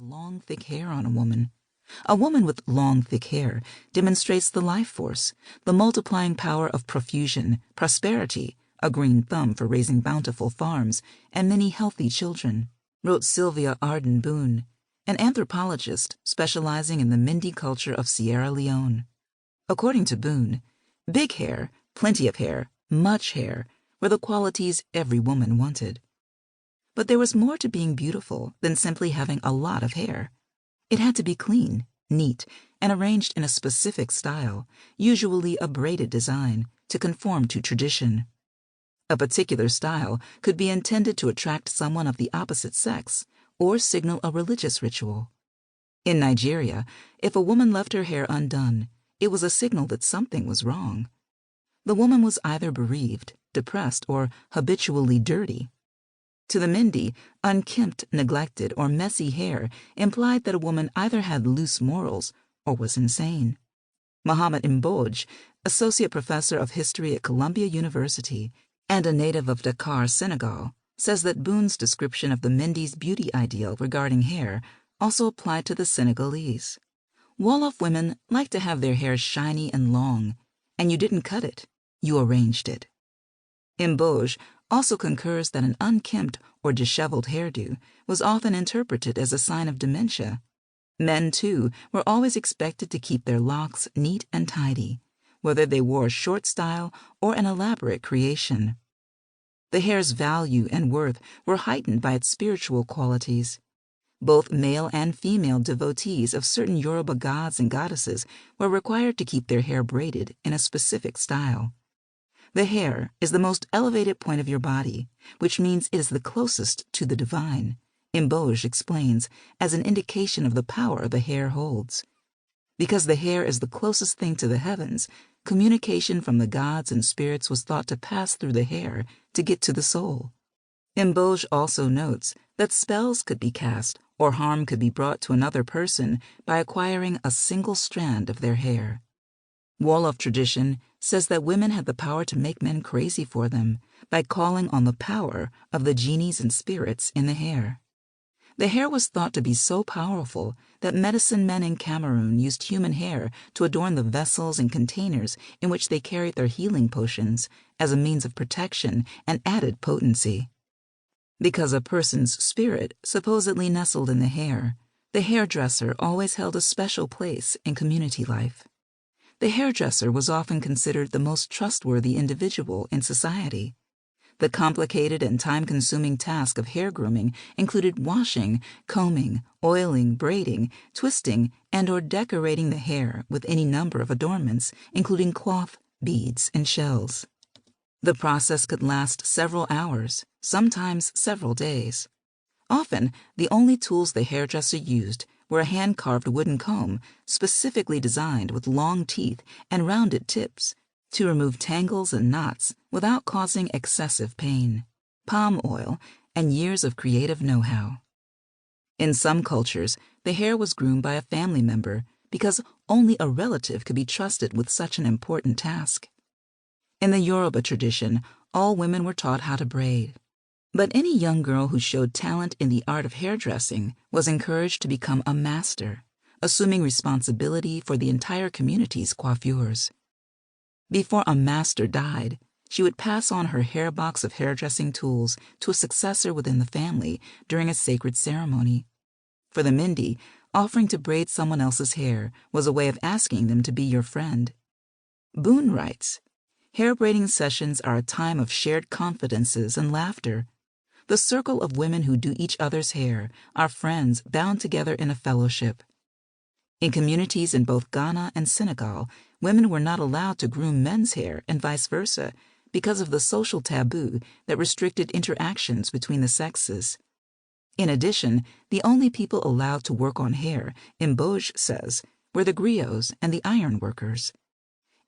of long, thick hair on a woman. A woman with long, thick hair demonstrates the life force, the multiplying power of profusion, prosperity, a green thumb for raising bountiful farms, and many healthy children, wrote Sylvia Arden Boone, an anthropologist specializing in the Mindi culture of Sierra Leone. According to Boone, big hair, plenty of hair, much hair were the qualities every woman wanted. But there was more to being beautiful than simply having a lot of hair. It had to be clean, neat, and arranged in a specific style, usually a braided design, to conform to tradition. A particular style could be intended to attract someone of the opposite sex or signal a religious ritual. In Nigeria, if a woman left her hair undone, it was a signal that something was wrong. The woman was either bereaved, depressed, or habitually dirty. To the Mindi, unkempt, neglected, or messy hair implied that a woman either had loose morals or was insane. Muhammad Mboj, associate professor of history at Columbia University and a native of Dakar, Senegal, says that Boone's description of the Mindi's beauty ideal regarding hair also applied to the Senegalese. Wolof women like to have their hair shiny and long, and you didn't cut it, you arranged it. Mboj also concurs that an unkempt or disheveled hairdo was often interpreted as a sign of dementia. Men, too, were always expected to keep their locks neat and tidy, whether they wore a short style or an elaborate creation. The hair's value and worth were heightened by its spiritual qualities. Both male and female devotees of certain Yoruba gods and goddesses were required to keep their hair braided in a specific style. The hair is the most elevated point of your body, which means it is the closest to the divine, Mboj explains, as an indication of the power the hair holds. Because the hair is the closest thing to the heavens, communication from the gods and spirits was thought to pass through the hair to get to the soul. Mboj also notes that spells could be cast or harm could be brought to another person by acquiring a single strand of their hair. Wolof tradition says that women had the power to make men crazy for them by calling on the power of the genies and spirits in the hair. The hair was thought to be so powerful that medicine men in Cameroon used human hair to adorn the vessels and containers in which they carried their healing potions as a means of protection and added potency. Because a person's spirit supposedly nestled in the hair, the hairdresser always held a special place in community life. The hairdresser was often considered the most trustworthy individual in society. The complicated and time-consuming task of hair grooming included washing, combing, oiling, braiding, twisting, and/or decorating the hair with any number of adornments, including cloth, beads, and shells. The process could last several hours, sometimes several days. Often, the only tools the hairdresser used were a hand-carved wooden comb specifically designed with long teeth and rounded tips to remove tangles and knots without causing excessive pain, palm oil, and years of creative know-how. In some cultures, the hair was groomed by a family member because only a relative could be trusted with such an important task. In the Yoruba tradition, all women were taught how to braid. But any young girl who showed talent in the art of hairdressing was encouraged to become a master, assuming responsibility for the entire community's coiffures. Before a master died, she would pass on her hair box of hairdressing tools to a successor within the family during a sacred ceremony. For the Mindi, offering to braid someone else's hair was a way of asking them to be your friend. Boone writes, "Hair braiding sessions are a time of shared confidences and laughter. The circle of women who do each other's hair are friends bound together in a fellowship." In communities in both Ghana and Senegal, women were not allowed to groom men's hair and vice versa because of the social taboo that restricted interactions between the sexes. In addition, the only people allowed to work on hair, Mboj says, were the griots and the iron workers.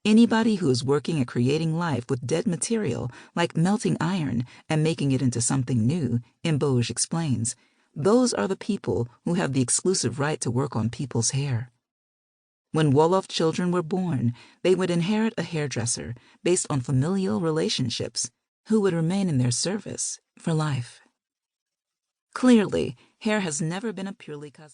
Anybody who is working at creating life with dead material, like melting iron and making it into something new, Mboj explains, those are the people who have the exclusive right to work on people's hair. When Wolof children were born, they would inherit a hairdresser based on familial relationships who would remain in their service for life. Clearly, hair has never been a purely cosmetic